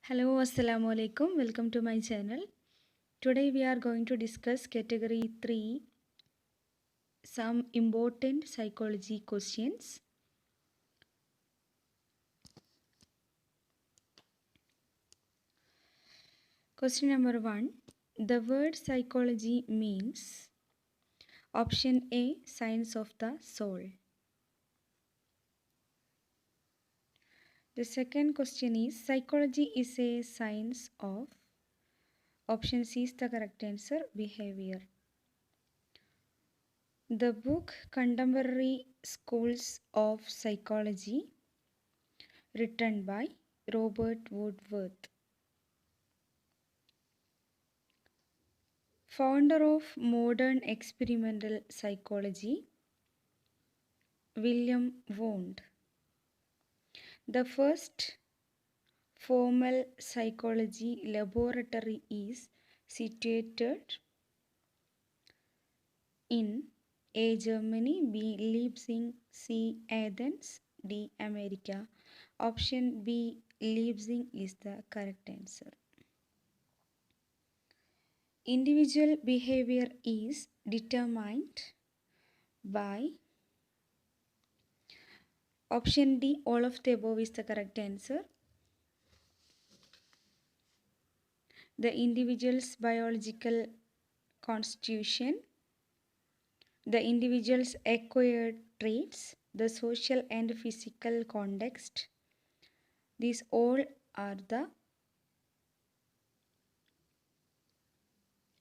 Hello, Assalamu alaikum. Welcome to my channel. Today we are going to discuss category 3, some important psychology questions. Question number 1. The word psychology means option A, science of the soul. The second question is psychology is a science of option C is the correct answer, behavior. The book Contemporary Schools of Psychology, written by Robert Woodworth, founder of modern experimental psychology, William Wundt. The first formal psychology laboratory is situated in A. Germany, B. Leipzig, C. Athens, D. America. Option B. Leipzig is the correct answer. Individual behavior is determined by option D. All of the above is the correct answer. The individual's biological constitution, the individual's acquired traits, the social and physical context. These all are the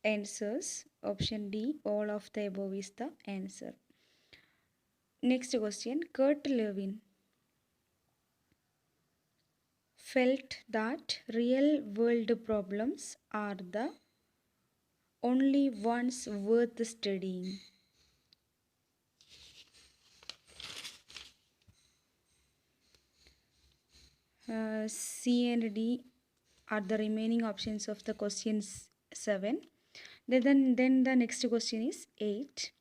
answers. Option D, all of the above is the answer. Next question, Kurt Lewin felt that real world problems are the only ones worth studying. C and D are the remaining options of the questions 7. Then the next question is 8.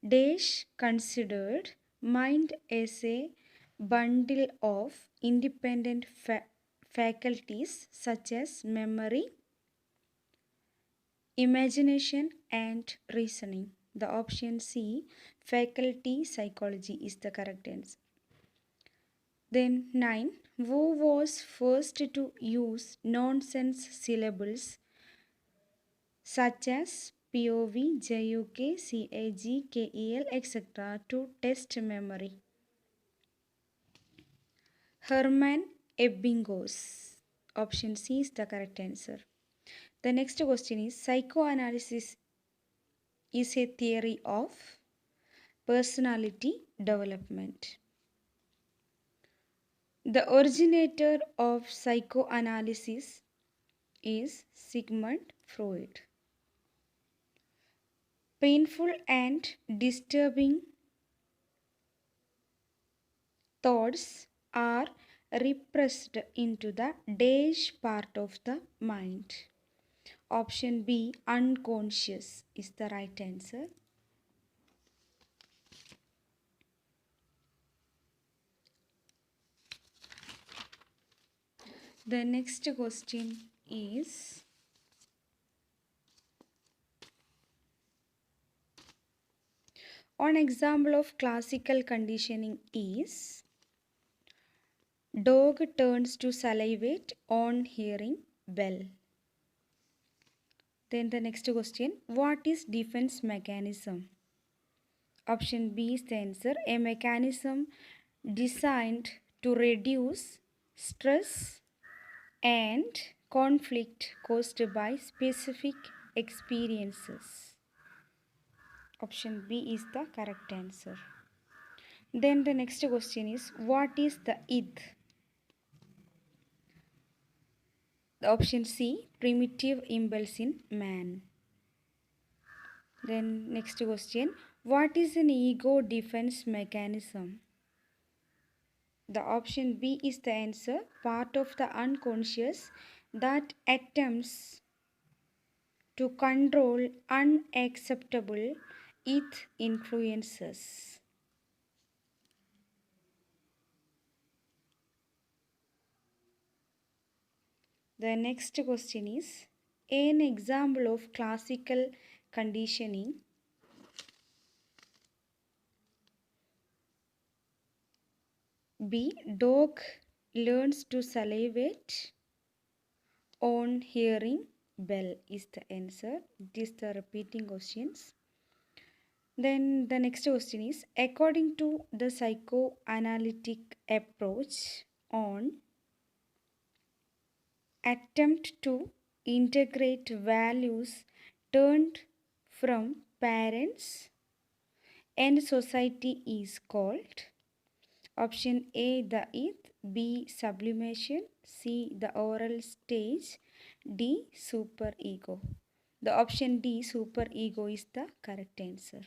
Dash considered mind as a bundle of independent faculties such as memory, imagination, and reasoning. The option C, faculty psychology, is the correct answer. Then 9. Who was first to use nonsense syllables such as POV, JUK, CAG, KEL, etc. to test memory? Hermann Ebbinghaus. Option C is the correct answer. The next question is psychoanalysis is a theory of personality development. The originator of psychoanalysis is Sigmund Freud. Painful and disturbing thoughts are repressed into the dash part of the mind. Option B, unconscious, is the right answer. The next question is an example of classical conditioning is dog turns to salivate on hearing bell. Then the next question, what is defense mechanism? Option B is the answer, a mechanism designed to reduce stress and conflict caused by specific experiences. Option B is the correct answer. Then the next question is, what is the id? The option C, primitive impulse in man. Then next question, what is an ego defense mechanism? The option B is the answer, part of the unconscious that attempts to control unacceptable id influences. The next question is an example of classical conditioning. B. Dog learns to salivate on hearing bell is the answer. It is the repeating questions. Then the next question is according to the psychoanalytic approach on attempt to integrate values turned from parents and society is called option A the id, B sublimation, C the oral stage, D superego. The option D superego is the correct answer.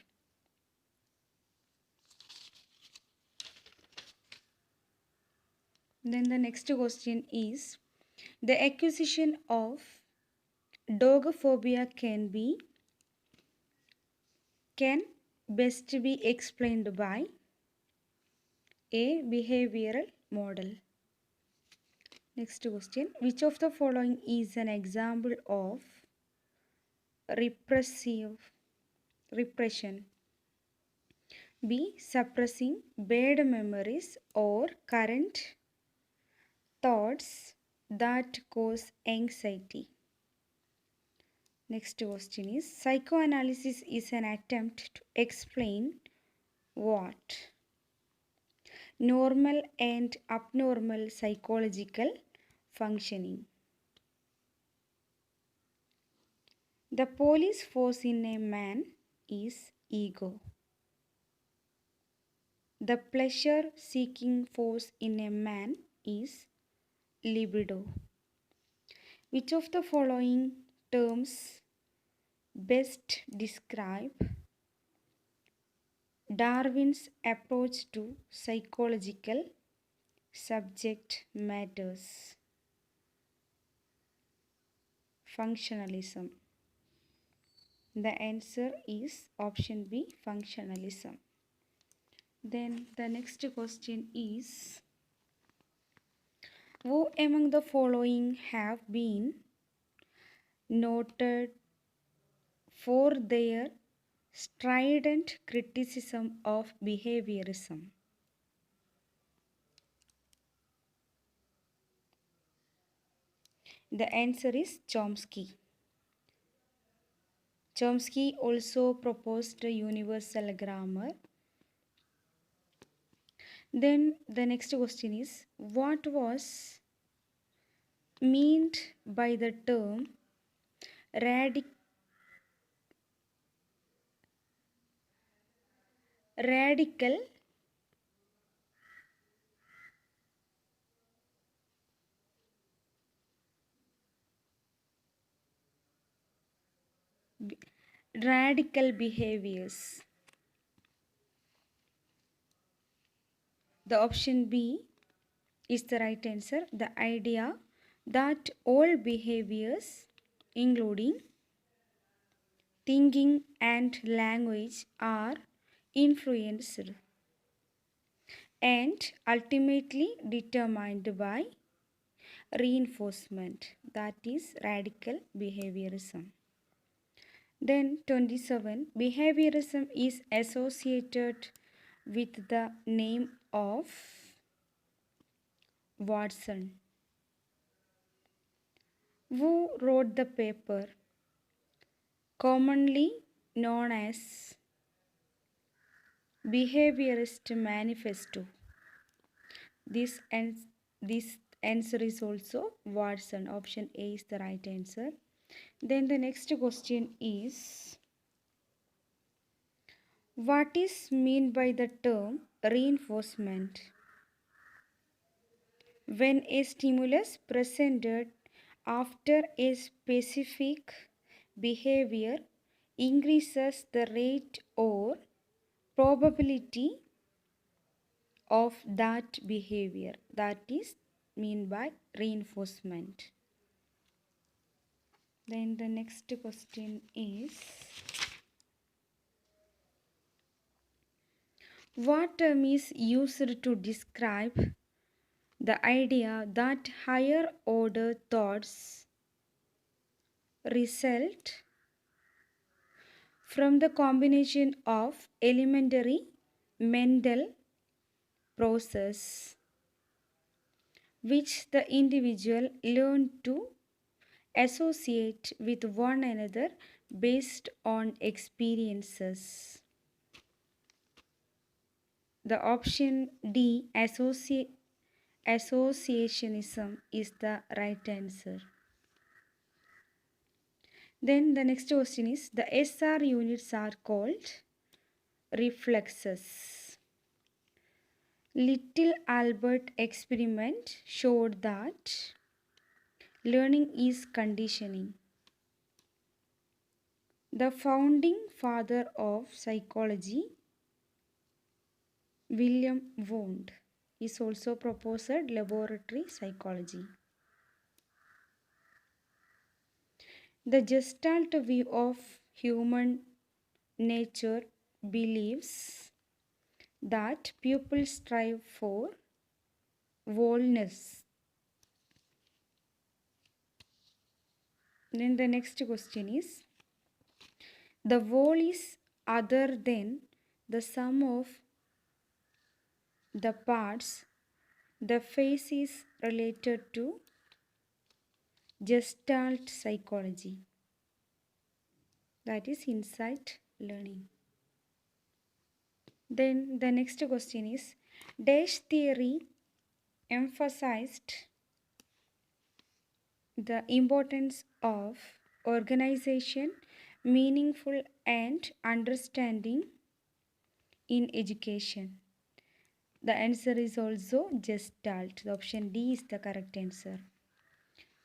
Then the next question is the acquisition of dogophobia can best be explained by a behavioral model. Next question, which of the following is an example of repression? B suppressing bad memories or current thoughts that cause anxiety. Next question is psychoanalysis is an attempt to explain what? Normal and abnormal psychological functioning. The police force in a man is ego. The pleasure seeking force in a man is libido. Which of the following terms best describe Darwin's approach to psychological subject matters? Functionalism. The answer is option B, functionalism. Then the next question is who among the following have been noted for their strident criticism of behaviorism? The answer is Chomsky. Chomsky also proposed a universal grammar. Then the next question is what was meant by the term radical radical behaviors? The option B is the right answer. The idea that all behaviors, including thinking and language, are influenced and ultimately determined by reinforcement, that is radical behaviorism. Then 27, behaviorism is associated with the name of Watson. Who wrote the paper commonly known as Behaviorist Manifesto? This answer is also Watson. Option A is the right answer. Then the next question is what is meant by the term reinforcement? When a stimulus presented after a specific behavior increases the rate or probability of that behavior, that is mean by reinforcement. Then the next question is what term is used to describe The idea that higher order thoughts result from the combination of elementary mental process which the individual learn to associate with one another based on experiences. The option D, associationism, is the right answer. Then the next question is the SR units are called reflexes. Little Albert experiment showed that learning is conditioning. The founding father of psychology, William Wundt, is also proposed laboratory psychology. The Gestalt view of human nature believes that people strive for wholeness. Then the next question is the whole is other than the sum of the parts. The face is related to Gestalt psychology, that is insight learning. Then the next question is Dash theory emphasized the importance of organization, meaningful and understanding in education. The answer is also Gestalt. The option D is the correct answer.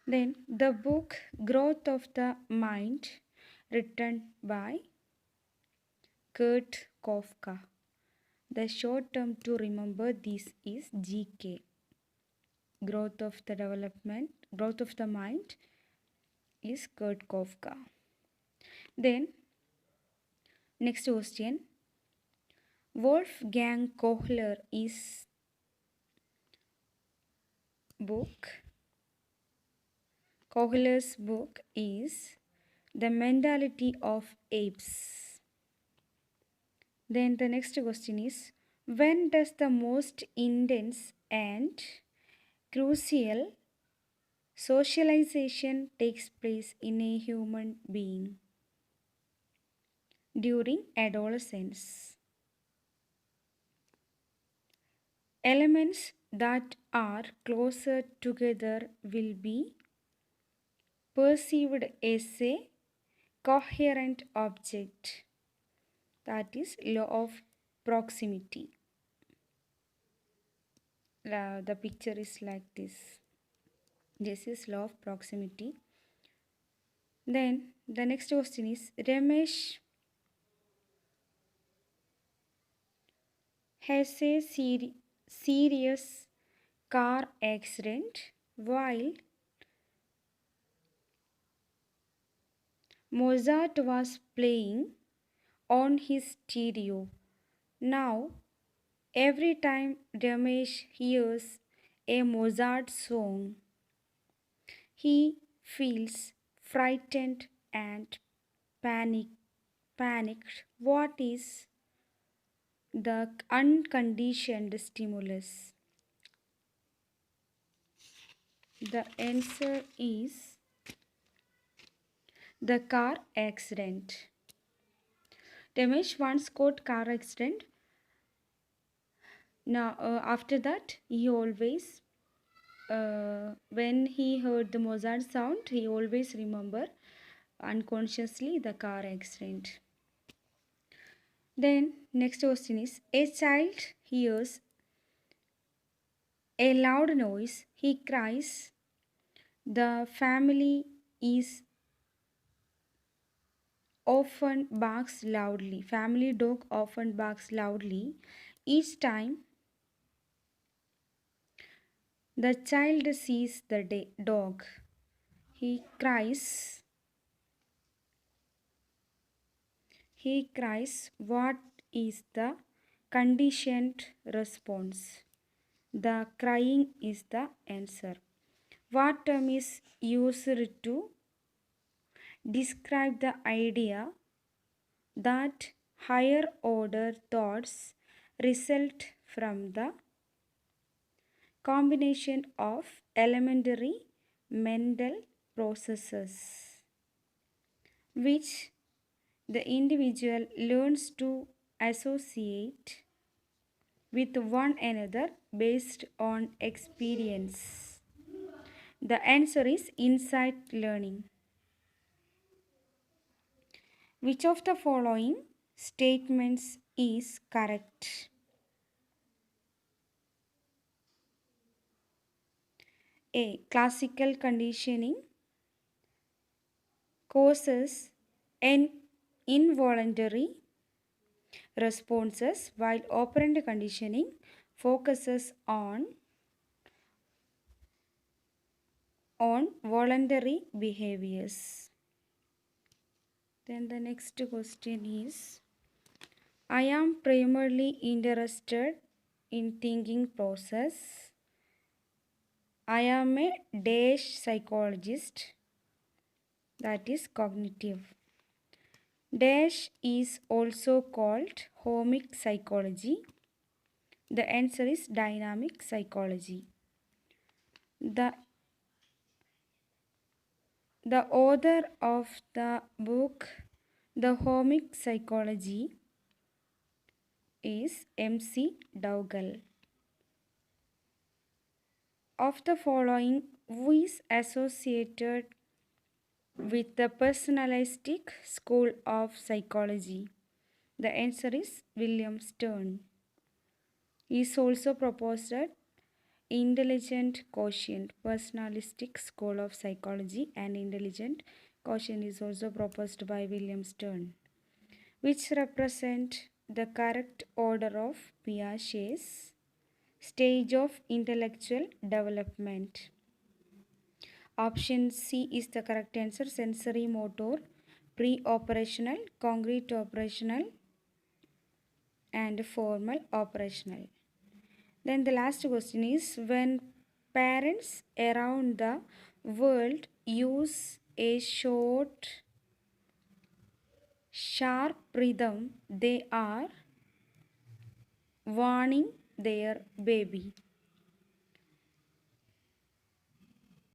Then the book Growth of the Mind, written by Kurt Kofka. The short term to remember this is GK. Growth of the development, growth of the mind is Kurt Kofka. Then next question. Wolfgang Kohler is book. Kohler's book is The Mentality of Apes. Then the next question is when does the most intense and crucial socialization takes place in a human being? During adolescence. Elements that are closer together will be perceived as a coherent object. That is law of proximity. The picture is like this. This is law of proximity. Then the next question is Ramesh has a serious car accident while Mozart was playing on his stereo. Now, every time Ramesh hears a Mozart song, he feels frightened and panicked. What is the unconditioned stimulus? The answer is the car accident. Ramesh once got car accident. Now, after that, he always, when he heard the Mozart sound, he always remember unconsciously the car accident. Then next question is a child hears a loud noise, he cries, the family is often barks loudly. Family dog often barks loudly. Each time the child sees the dog, he cries. He cries. What is the conditioned response? The crying is the answer. What term is used to describe the idea that higher order thoughts result from the combination of elementary mental processes which the individual learns to associate with one another based on experience. The answer is insight learning. Which of the following statements is correct? A. Classical conditioning causes an involuntary responses while operant conditioning focuses on voluntary behaviors. Then the next question is, I am primarily interested in thinking process. I am a dash psychologist, that is cognitive. Dash is also called homic psychology. The answer is dynamic psychology. The, the author of the book The Homic Psychology is M.C. Dougal. Of the following, who is associated with the personalistic school of psychology? The answer is William Stern. He is also proposed intelligent quotient, personalistic school of psychology, and intelligent quotient is also proposed by William Stern, which represent the correct order of Piaget's stage of intellectual development. Option C is the correct answer. Sensory motor, pre-operational, concrete operational, and formal operational. Then the last question is, when parents around the world use a short, sharp rhythm, they are warning their baby.